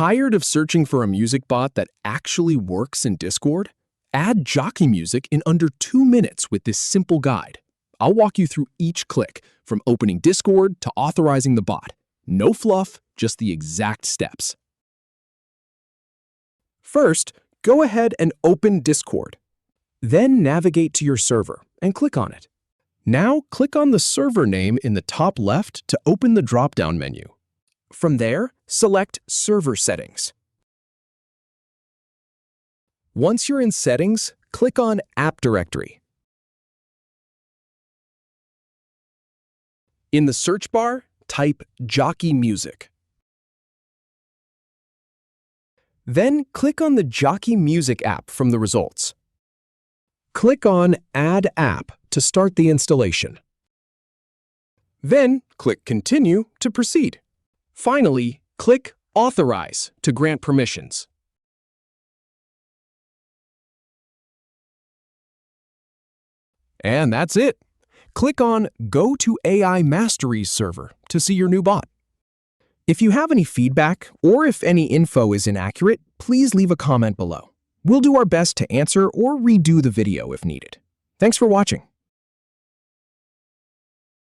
Tired of searching for a music bot that actually works in Discord? Add Jockie music in under 2 minutes with this simple guide. I'll walk you through each click, from opening Discord to authorizing the bot. No fluff, just the exact steps. First, go ahead and open Discord. Then navigate to your server and click on it. Now click on the server name in the top left to open the drop-down menu. From there, select Server Settings. Once you're in Settings, click on App Directory. In the search bar, type Jockie Music. Then click on the Jockie Music app from the results. Click on Add App to start the installation. Then click Continue to proceed. Finally, click Authorize to grant permissions. And that's it. Click on Go to AI Mastery's server to see your new bot. If you have any feedback or if any info is inaccurate, please leave a comment below. We'll do our best to answer or redo the video if needed. Thanks for watching.